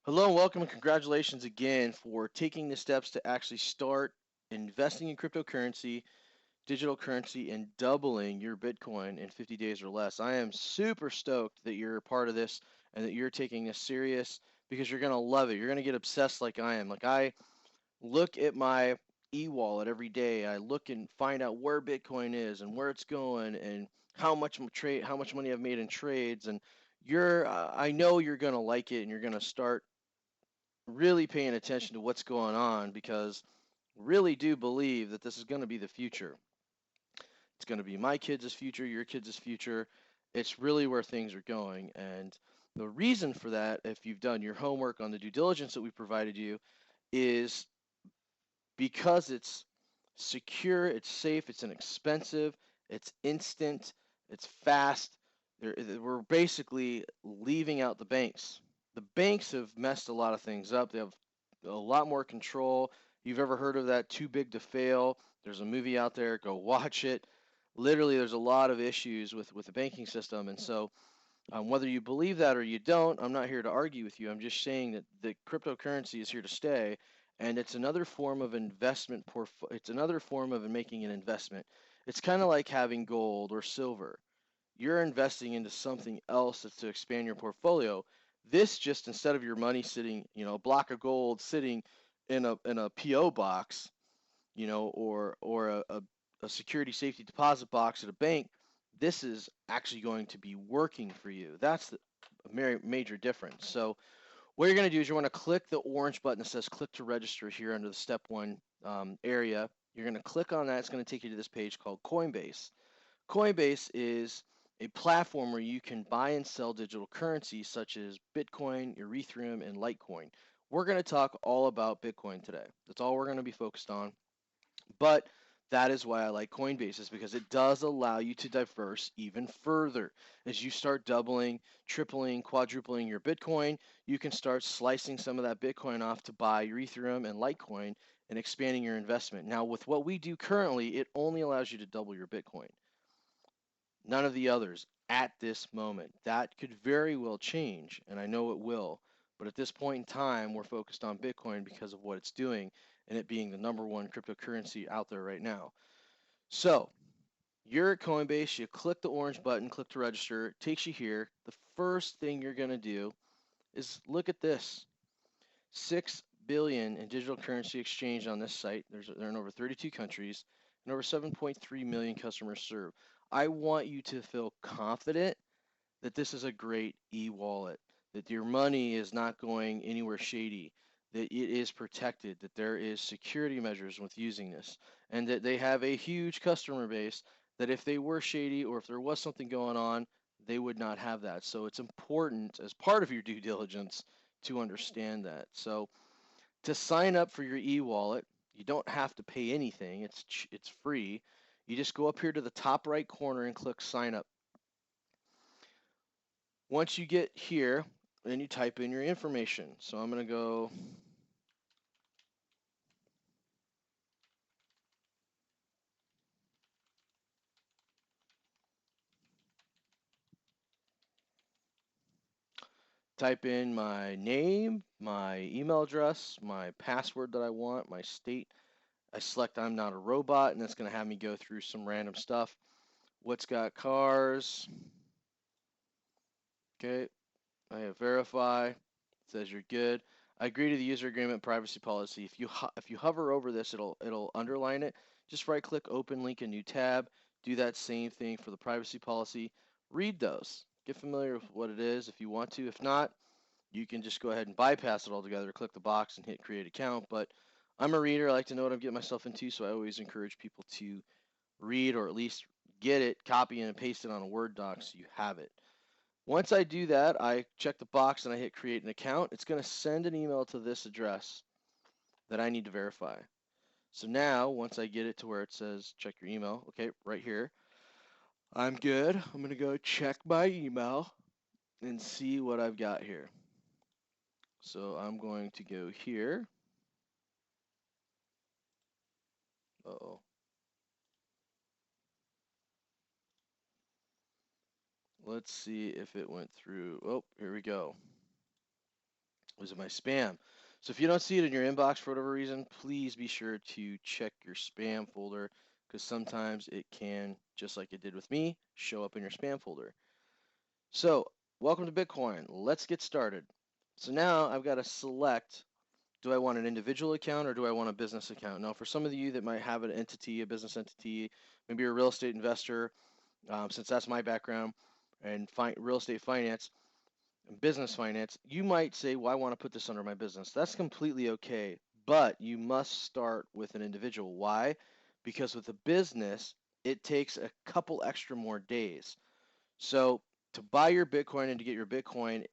Hello and welcome, and congratulations again for taking the steps to actually start investing in cryptocurrency, digital currency, and doubling your Bitcoin in 50 days or less. I am super stoked that you're a part of this and that you're taking this serious because you're going to love it. You're going to get obsessed like I am. Like I look at my e-wallet every day. I look and find out where Bitcoin is and where it's going and how much money I've made in trades and I know you're going to like it and you're going to start really paying attention to what's going on because really do believe that this is going to be the future. It's going to be my kids' future, your kids' future. It's really where things are going. And the reason for that, if you've done your homework on the due diligence that we provided you, is because it's secure, it's safe, it's inexpensive, it's instant, it's fast. We're basically leaving out the banks. The banks have messed a lot of things up. They have a lot more control. You've ever heard of that too big to fail? There's a movie out there, go watch it. Literally, there's a lot of issues with the banking system. And so, whether you believe that or you don't, I'm not here to argue with you. I'm just saying that the cryptocurrency is here to stay, and it's another form of investment. It's another form of making an investment. It's kind of like having gold or silver. You're investing into something else that's to expand your portfolio. This just instead of your money sitting, a block of gold sitting in a PO box, or a security safety deposit box at a bank, this is actually going to be working for you. That's the major difference. So what you're going to do is you want to click the orange button that says click to register here under the step one area. You're going to click on that. It's going to take you to this page called Coinbase. Coinbase is a platform where you can buy and sell digital currencies such as Bitcoin, Ethereum, and Litecoin. We're going to talk all about Bitcoin today. That's all we're going to be focused on. But that is why I like Coinbase, is because it does allow you to diverse even further. As you start doubling, tripling, quadrupling your Bitcoin, you can start slicing some of that Bitcoin off to buy your Ethereum and Litecoin and expanding your investment. Now, with what we do currently, it only allows you to double your Bitcoin. None of the others at this moment. That could very well change, and I know it will. But at this point in time, we're focused on Bitcoin because of what it's doing and it being the number one cryptocurrency out there right now. So, you're at Coinbase, you click the orange button, click to register, it takes you here. The first thing you're going to do is look at this. 6 billion in digital currency exchanged on this site. They're in over 32 countries and over 7.3 million customers served. I want you to feel confident that this is a great e-wallet, that your money is not going anywhere shady, that it is protected, that there is security measures with using this, and that they have a huge customer base that if they were shady or if there was something going on, they would not have that. So it's important as part of your due diligence to understand that. So to sign up for your e-wallet, you don't have to pay anything. It's free. You just go up here to the top right corner and click sign up. Once you get here, then you type in your information. So I'm going to go type in my name, my email address, my password that I want, my state. I select I'm not a robot, and that's going to have me go through some random stuff. What's got cars? Okay, I have verify. It says you're good. I agree to the user agreement privacy policy. If you hover over this, it'll underline it. Just right click, open link, a new tab. Do that same thing for the privacy policy. Read those. Get familiar with what it is if you want to. If not, you can just go ahead and bypass it altogether. Click the box and hit create account. But I'm a reader. I like to know what I'm getting myself into, so I always encourage people to read or at least get it, copy and paste it on a Word doc so you have it. Once I do that, I check the box and I hit create an account. It's going to send an email to this address that I need to verify. So now, once I get it to where it says check your email, okay, right here, I'm good. I'm going to go check my email and see what I've got here. So I'm going to go here. Uh-oh. Let's see if it went through. Oh, here we go. Was it my spam? So if you don't see it in your inbox for whatever reason, please be sure to check your spam folder because sometimes it can, just like it did with me, show up in your spam folder. So welcome to Bitcoin. Let's get started. So now I've got to select, do I want an individual account or do I want a business account? Now for some of you that might have an entity, a business entity, maybe you're a real estate investor, since that's my background, and real estate finance, business finance, you might say, well, I want to put this under my business. That's completely okay, but you must start with an individual. Why? Because with a business, it takes a couple extra more days. So to buy your Bitcoin and to get your Bitcoin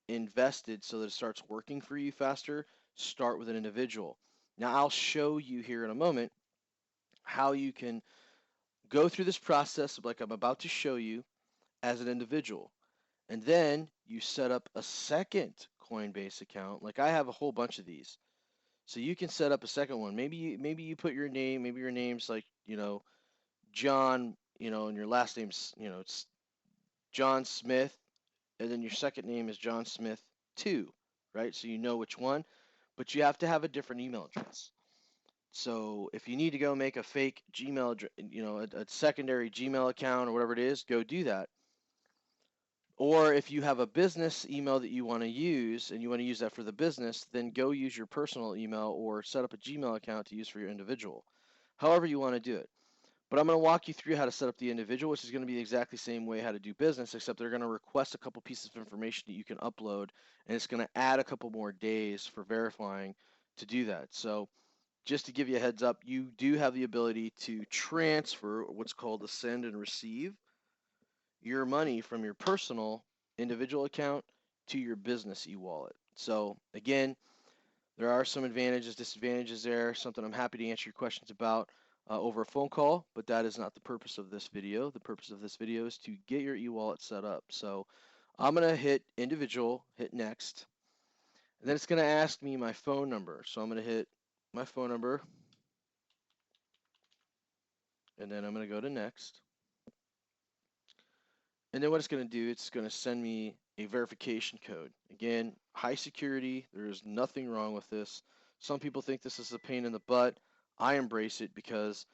invested so that it starts working for you faster, start with an individual. Now, I'll show you here in a moment how you can go through this process like I'm about to show you as an individual. And then you set up a second Coinbase account. Like I have a whole bunch of these. So you can set up a second one. Maybe you put your name, maybe your name's like, John, and your last name's, it's John Smith, and then your second name is John Smith 2, right? So you know which one, but you have to have a different email address. So if you need to go make a fake Gmail, a secondary Gmail account or whatever it is, go do that. Or if you have a business email that you want to use and you want to use that for the business, then go use your personal email or set up a Gmail account to use for your individual. However you want to do it. But I'm going to walk you through how to set up the individual, which is going to be the exactly same way how to do business, except they're going to request a couple pieces of information that you can upload, and it's going to add a couple more days for verifying to do that. So just to give you a heads up, you do have the ability to transfer what's called a send and receive your money from your personal individual account to your business e-wallet. So again, there are some advantages, disadvantages there, something I'm happy to answer your questions about over a phone call, but that is not the purpose of this video. The purpose of this video is to get your e-wallet set up. So I'm going to hit individual, hit next, and then it's going to ask me my phone number. So I'm going to hit my phone number, and then I'm going to go to next. And then what it's going to do, it's going to send me a verification code. Again, high security. There is nothing wrong with this. Some people think this is a pain in the butt. I embrace it because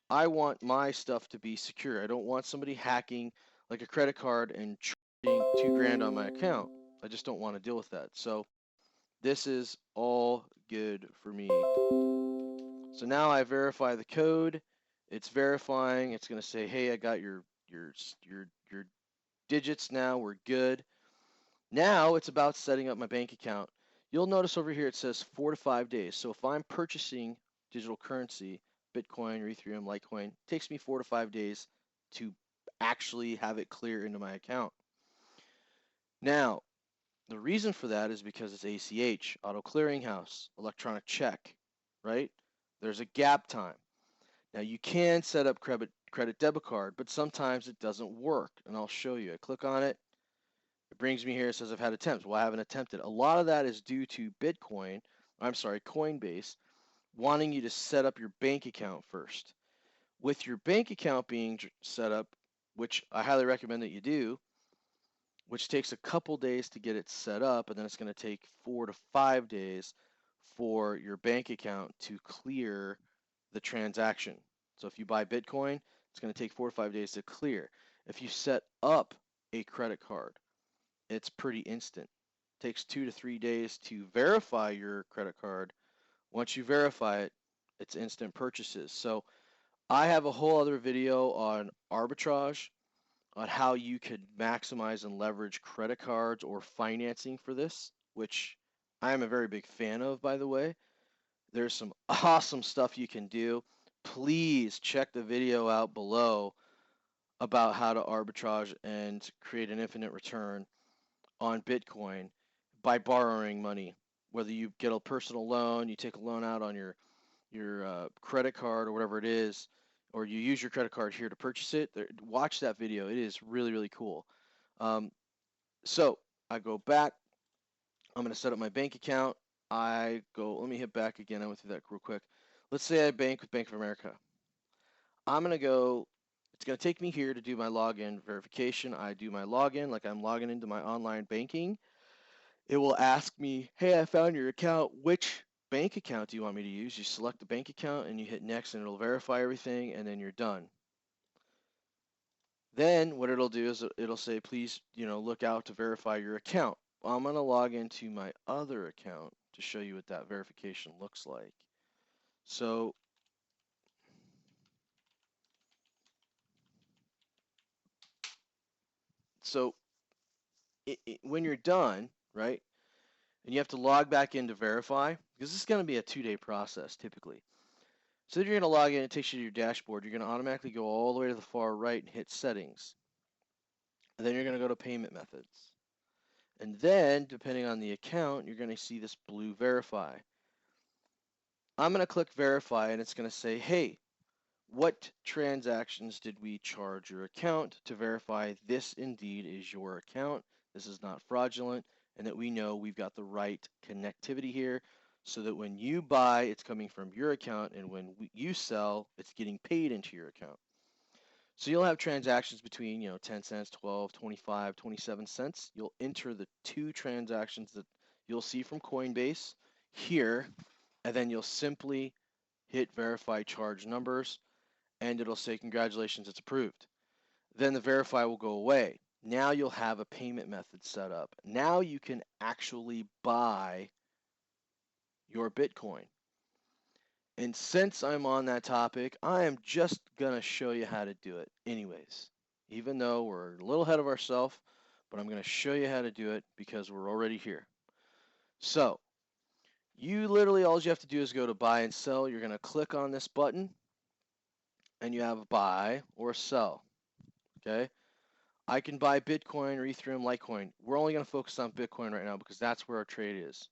I want my stuff to be secure. I don't want somebody hacking like a credit card and charging $2,000 on my account. I just don't want to deal with that. So this is all good for me. So now I verify the code. It's verifying. It's going to say, "Hey, I got your digits now. We're good." Now it's about setting up my bank account. You'll notice over here it says 4 to 5 days. So if I'm purchasing digital currency, Bitcoin or Ethereum, Litecoin, it takes me 4 to 5 days to actually have it clear into my account. Now, the reason for that is because it's ACH, Auto Clearinghouse, electronic check, right? There's a gap time. Now you can set up credit debit card, but sometimes it doesn't work, and I'll show you. I click on it. It brings me here. It says I've had attempts. Well, I haven't attempted. A lot of that is due to Coinbase, wanting you to set up your bank account first. With your bank account being set up, which I highly recommend that you do, which takes a couple days to get it set up, and then it's going to take 4 to 5 days for your bank account to clear the transaction. So if you buy Bitcoin, it's going to take 4 to 5 days to clear. If you set up a credit card, it's pretty instant. It takes 2 to 3 days to verify your credit card. Once you verify it, it's instant purchases. So I have a whole other video on arbitrage, on how you could maximize and leverage credit cards or financing for this, which I am a very big fan of, by the way. There's some awesome stuff you can do. Please check the video out below about how to arbitrage and create an infinite return on Bitcoin by borrowing money. Whether you get a personal loan, you take a loan out on your credit card or whatever it is, or you use your credit card here to purchase it. Watch that video. It is really, really cool. So I go back. I'm going to set up my bank account. Let me hit back again. I went through that real quick. Let's say I bank with Bank of America. I'm going to go, it's going to take me here to do my login verification. I do my login like I'm logging into my online banking. It will ask me, hey, I found your account. Which bank account do you want me to use? You select the bank account and you hit next and it'll verify everything and then you're done. Then what it'll do is it'll say, please, look out to verify your account. Well, I'm going to log into my other account to show you what that verification looks like. So when you're done, right, and you have to log back in to verify, because this is going to be a 2-day process typically. So then you're going to log in, it takes you to your dashboard. You're going to automatically go all the way to the far right and hit settings. And then you're going to go to payment methods. And then, depending on the account, you're going to see this blue verify. I'm going to click verify and it's going to say, hey, what transactions did we charge your account to verify this indeed is your account? This is not fraudulent, and that we know we've got the right connectivity here so that when you buy, it's coming from your account, and when you sell, it's getting paid into your account. So you'll have transactions between 10 cents, 12, 25, 27 cents. You'll enter the 2 transactions that you'll see from Coinbase here, and then you'll simply hit verify charge numbers, and it'll say, congratulations, it's approved. Then the verify will go away. Now you'll have a payment method set up. Now you can actually buy your Bitcoin. And since I'm on that topic, I am just going to show you how to do it anyways. Even though we're a little ahead of ourselves, but I'm going to show you how to do it because we're already here. So you literally, all you have to do is go to buy and sell. You're going to click on this button and you have buy or sell. Okay. I can buy Bitcoin or Ethereum, Litecoin. We're only going to focus on Bitcoin right now because that's where our trade is.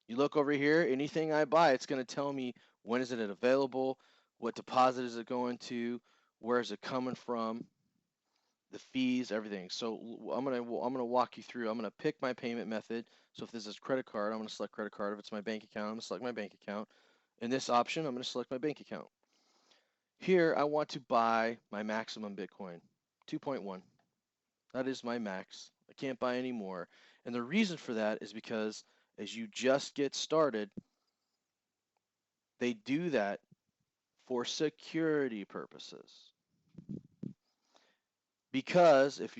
You look over here, anything I buy, it's going to tell me when is it available, what deposit is it going to, where is it coming from, the fees, everything. So I'm gonna walk you through. I'm gonna pick my payment method. So if this is credit card, I'm gonna select credit card. If it's my bank account, I'm gonna select my bank account. In this option, I'm gonna select my bank account. Here, I want to buy my maximum Bitcoin, 2.1. That is my max. I can't buy any more. And the reason for that is because as you just get started, they do that for security purposes. Because if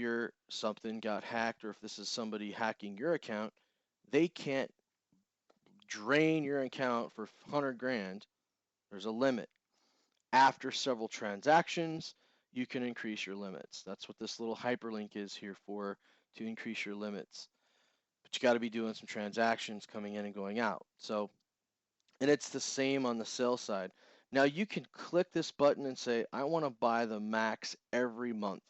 something got hacked or if this is somebody hacking your account, they can't drain your account for 100 grand. There's a limit. After several transactions, you can increase your limits. That's what this little hyperlink is here for, to increase your limits. But you got to be doing some transactions coming in and going out. So, and it's the same on the sell side. Now you can click this button and say, I want to buy the max every month.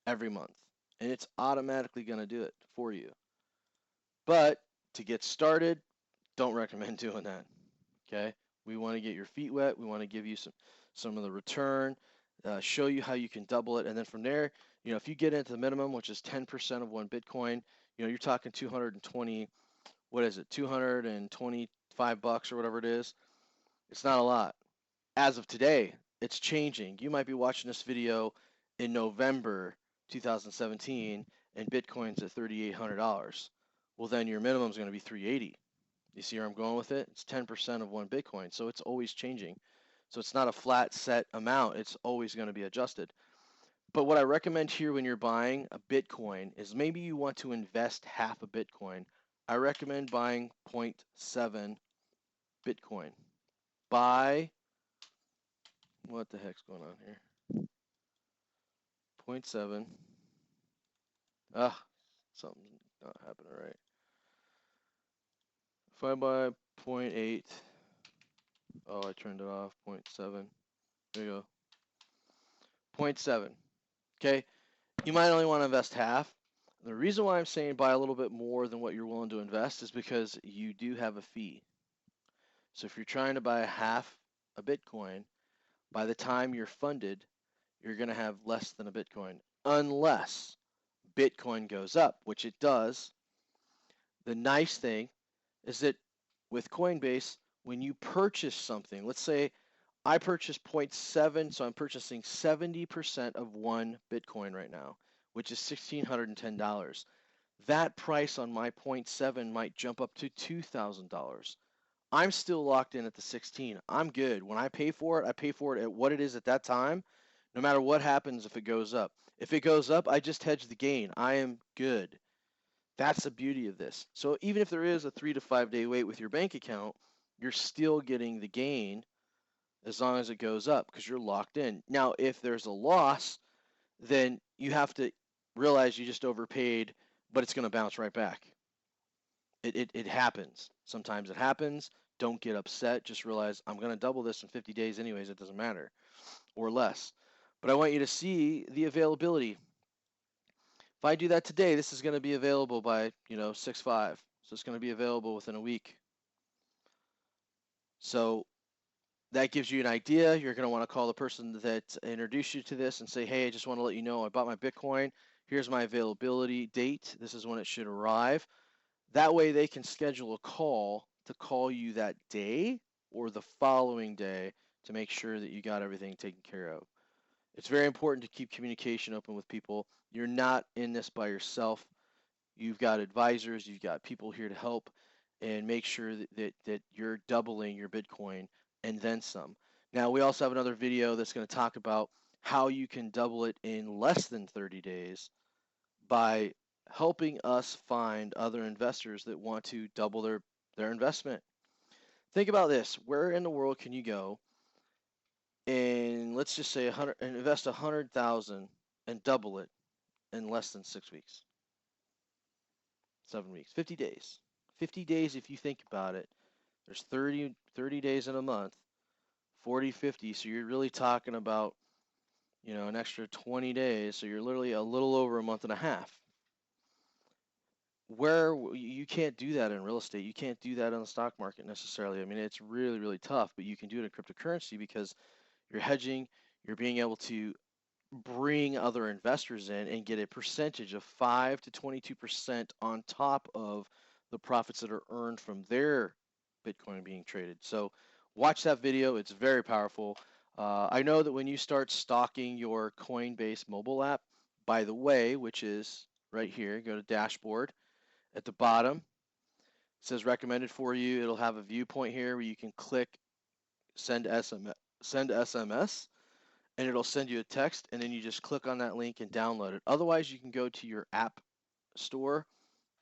Every month. And it's automatically going to do it for you. But to get started, don't recommend doing that. Okay? We want to get your feet wet. We want to give you some of the return, show you how you can double it. And then from there, if you get into the minimum, which is 10% of one Bitcoin, you're talking 220, what is it, 225 bucks or whatever it is. It's not a lot. As of today, it's changing. You might be watching this video in November 2017 and Bitcoin's at $3,800. Well, then your minimum is going to be 380. You see where I'm going with it? It's 10% of one Bitcoin, so it's always changing. So it's not a flat set amount. It's always going to be adjusted. But what I recommend here when you're buying a Bitcoin is maybe you want to invest half a Bitcoin. I recommend buying 0.7 Bitcoin. Buy, what the heck's going on here? 0.7. Something's not happening right. If I buy 0.8, oh, I turned it off, 0.7. There you go. 0.7. Okay, you might only want to invest half. The reason why I'm saying buy a little bit more than what you're willing to invest is because you do have a fee. So if you're trying to buy half a Bitcoin, by the time you're funded, you're going to have less than a Bitcoin, unless Bitcoin goes up, which it does. The nice thing is that with Coinbase, when you purchase something, let's say I purchased 0.7, so I'm purchasing 70% of one Bitcoin right now, which is $1,610. that price on my point 0.7 might jump up to $2,000. I'm still locked in at the 16. I'm good. When I pay for it, I pay for it at what it is at that time, no matter what happens if it goes up. If it goes up, I just hedge the gain. I am good. That's the beauty of this. So even if there is a 3 to 5 day wait with your bank account, you're still getting the gain as long as it goes up because you're locked in. Now, if there's a loss, then you have to realize you just overpaid, but it's going to bounce right back. It happens. Sometimes it happens. Don't get upset. Just realize I'm going to double this in 50 days anyways. It doesn't matter, or less. But I want you to see the availability. If I do that today, this is going to be available by 6/5. So it's going to be available within a week. So that gives you an idea. You're going to want to call the person that introduced you to this and say, hey, I just want to let you know I bought my Bitcoin. Here's my availability date. This is when it should arrive. That way they can schedule a call to call you that day or the following day to make sure that you got everything taken care of. It's very important to keep communication open with people. You're not in this by yourself. You've got advisors, you've got people here to help and make sure that you're doubling your Bitcoin and then some. Now, we also have another video that's going to talk about how you can double it in less than 30 days by helping us find other investors that want to double their investment. Think about this. Where in the world can you go and let's just say invest 100,000 and double it in less than 6 weeks? 7 weeks, 50 days. 50 days, if you think about it, there's 30 days in a month, 40, 50. So you're really talking about, an extra 20 days. So you're literally a little over a month and a half. Where you can't do that in real estate. You can't do that on the stock market necessarily. I mean, it's really, really tough, but you can do it in cryptocurrency because you're hedging, you're being able to bring other investors in and get a percentage of 5 to 22% on top of the profits that are earned from their Bitcoin being traded. So watch that video. It's very powerful. I know that when you start stalking your Coinbase mobile app, by the way, which is right here, go to dashboard. At the bottom, it says recommended for you. It'll have a viewpoint here where you can click send SMS, and it'll send you a text, and then you just click on that link and download it. Otherwise, you can go to your app store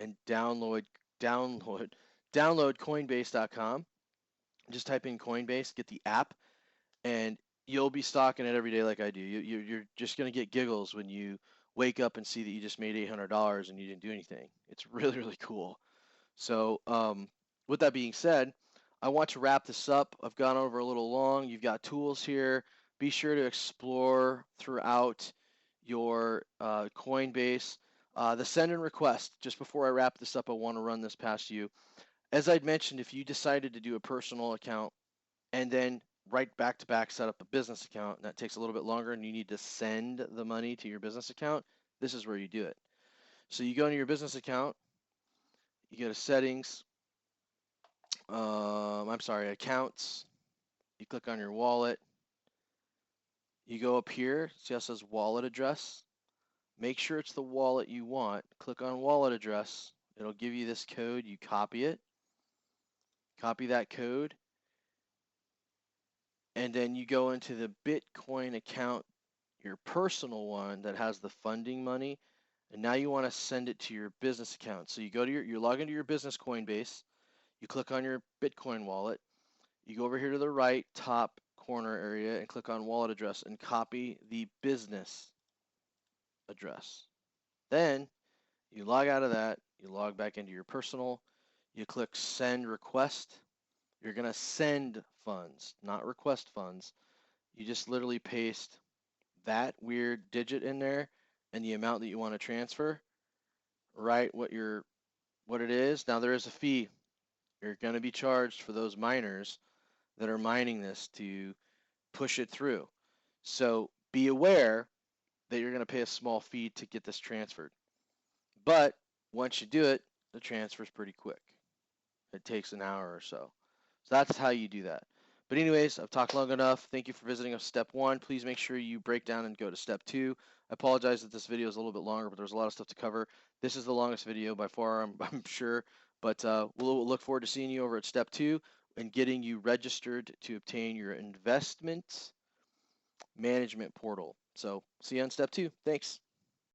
and download Coinbase.com. Just type in Coinbase, get the app, and you'll be stocking it every day like I do. You're just gonna get giggles when you wake up and see that you just made $800 and you didn't do anything. It's really, really cool. So, with that being said, I want to wrap this up. I've gone over a little long. You've got tools here. Be sure to explore throughout your Coinbase. The send and request, just before I wrap this up, I want to run this past you. As I'd mentioned, if you decided to do a personal account and then right back to back set up a business account, and that takes a little bit longer and you need to send the money to your business account, this is where you do it. So you go into your business account, you go to settings, accounts. You click on your wallet. You go up here, see how it says wallet address? Make sure it's the wallet you want. Click on wallet address. It'll give you this code. You copy it. Copy that code. And then you go into the Bitcoin account, your personal one that has the funding money. And now you want to send it to your business account. So you go to you log into your business Coinbase. You click on your Bitcoin wallet. You go over here to the right top corner area and click on wallet address and copy the business address. Then you log out of that, you log back into your personal, you click send request. You're going to send funds, not request funds. You just literally paste that weird digit in there and the amount that you want to transfer, write what it is. Now there is a fee. You're going to be charged for those miners that are mining this to push it through. So be aware that you're going to pay a small fee to get this transferred. But once you do it, the transfer is pretty quick. It takes an hour or so. So that's how you do that. But anyways, I've talked long enough. Thank you for visiting us step 1. Please make sure you break down and go to step 2. I apologize that this video is a little bit longer, but there's a lot of stuff to cover. This is the longest video by far, I'm sure, but we'll look forward to seeing you over at step 2 and getting you registered to obtain your investment management portal. So see you on step 2. Thanks.